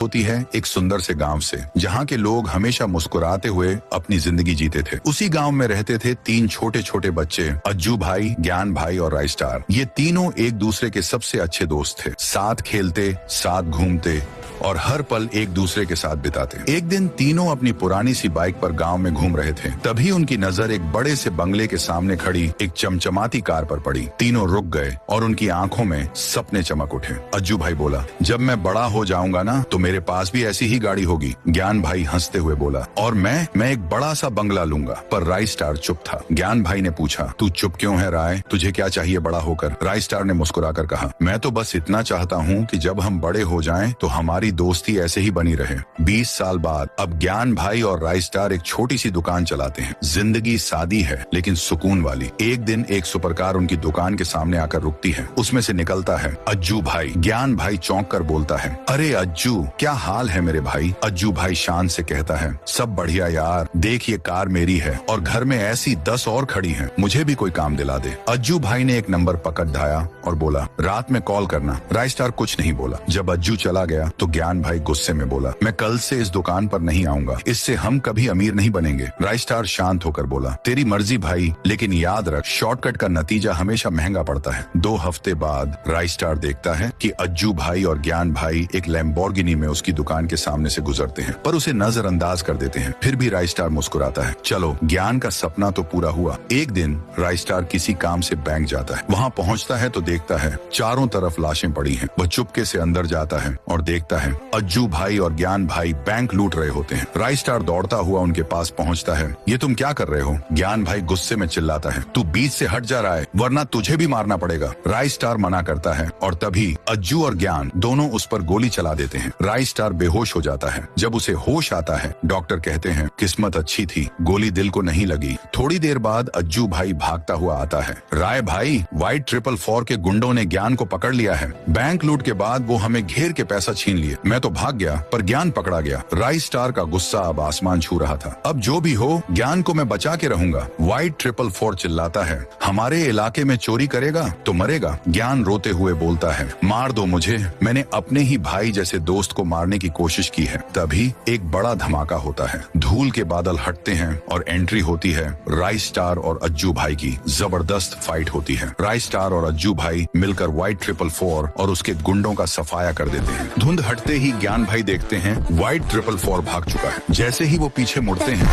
होती है एक सुंदर से गांव से, जहां के लोग हमेशा मुस्कुराते हुए अपनी जिंदगी जीते थे। उसी गांव में रहते थे 3 छोटे छोटे बच्चे, अज्जू भाई, ज्ञान भाई और राय स्टार। ये तीनों एक दूसरे के सबसे अच्छे दोस्त थे। साथ खेलते, साथ घूमते और हर पल एक दूसरे के साथ बिताते। एक दिन तीनों अपनी पुरानी सी बाइक पर गांव में घूम रहे थे। तभी उनकी नजर एक बड़े से बंगले के सामने खड़ी एक चमचमाती कार पर पड़ी। तीनों रुक गए और उनकी आंखों में सपने चमक उठे। अज्जू भाई बोला, जब मैं बड़ा हो जाऊंगा ना तो मेरे पास भी ऐसी ही गाड़ी होगी। ज्ञान भाई हंसते हुए बोला, और मैं एक बड़ा सा बंगला लूंगा। पर राय स्टार चुप था। ज्ञान भाई ने पूछा, तू चुप क्यों है राय? तुझे क्या चाहिए बड़ा होकर? राय स्टार ने मुस्कुराकर कहा, मैं तो बस इतना चाहता हूँ कि जब हम बड़े हो जाएं तो हमारी दोस्ती ऐसे ही बनी रहे। 20 साल बाद अब ज्ञान भाई और राय स्टार एक छोटी सी दुकान चलाते हैं। जिंदगी सादी है लेकिन सुकून वाली। एक दिन एक सुपरकार उनकी दुकान के सामने आकर रुकती है। उसमें से निकलता है अज्जू भाई। ज्ञान भाई चौंक कर बोलता है, अरे अज्जू, क्या हाल है मेरे भाई? अज्जू भाई शान से कहता है, सब बढ़िया यार, देख ये कार मेरी है और घर में ऐसी 10 और खड़ी हैं, मुझे भी कोई काम दिला दे। अज्जू भाई ने एक नंबर पकड़ ढाया और बोला, रात में कॉल करना। राय स्टार कुछ नहीं बोला। जब अज्जू चला गया तो ज्ञान भाई गुस्से में बोला, मैं कल से इस दुकान पर नहीं आऊंगा, इससे हम कभी अमीर नहीं बनेंगे। राय स्टार शांत होकर बोला, तेरी मर्जी भाई, लेकिन याद रख, शॉर्टकट का नतीजा हमेशा महंगा पड़ता है। 2 हफ्ते बाद राय स्टार देखता है कि अज्जू भाई और ज्ञान भाई एक लैम्बोर्गिनी में उसकी दुकान के सामने से गुजरते हैं, पर उसे नजरअंदाज कर देते हैं। फिर भी राय स्टार मुस्कुराता है। चलो, ज्ञान का सपना तो पूरा हुआ। एक दिन राय स्टार किसी काम से बैंक जाता है। वहाँ पहुँचता है तो देखता है चारों तरफ लाशें पड़ी हैं। वह चुपके से अंदर जाता है और देखता है अज्जू भाई और ज्ञान भाई बैंक लूट रहे होते हैं। राय स्टार दौड़ता हुआ उनके पास पहुँचता है। ये तुम क्या कर रहे हो? ज्ञान भाई गुस्से में चिल्लाता है, तू बीच से हट जा रहा है वरना तुझे भी मारना पड़ेगा। राय स्टार मना करता है और तभी अज्जू और ज्ञान दोनों उस पर गोली चला देते हैं। राय स्टार बेहोश हो जाता है। जब उसे होश आता है, डॉक्टर कहते हैं, किस्मत अच्छी थी, गोली दिल को नहीं लगी। थोड़ी देर बाद अज्जू भाई भागता हुआ आता है। राय भाई, वाइट 444 के गुंडों ने ज्ञान को पकड़ लिया है। बैंक लूट के बाद वो हमें घेर के पैसा छीन लिए। मैं तो भाग गया पर ज्ञान पकड़ा गया। राय स्टार का गुस्सा अब आसमान छू रहा था। अब जो भी हो, ज्ञान को मैं बचा के रहूंगा। वाइट 444 चिल्लाता है, हमारे इलाके में चोरी करेगा तो मरेगा। ज्ञान रोते हुए बोलता है, मार दो मुझे, मैंने अपने ही भाई जैसे दोस्त को मारने की कोशिश की है। तभी एक बड़ा धमाका होता है। धूल के बादल हटते हैं और एंट्री होती है राय स्टार और अज्जू भाई की। जबरदस्त फाइट होती है। राय स्टार और अज्जू भाई मिलकर वाइट 444 और उसके गुंडों का सफाया कर देते हैं। धुंध हटते ही ज्ञान भाई देखते हैं वाइट 444 भाग चुका है। जैसे ही वो पीछे मुड़ते हैं,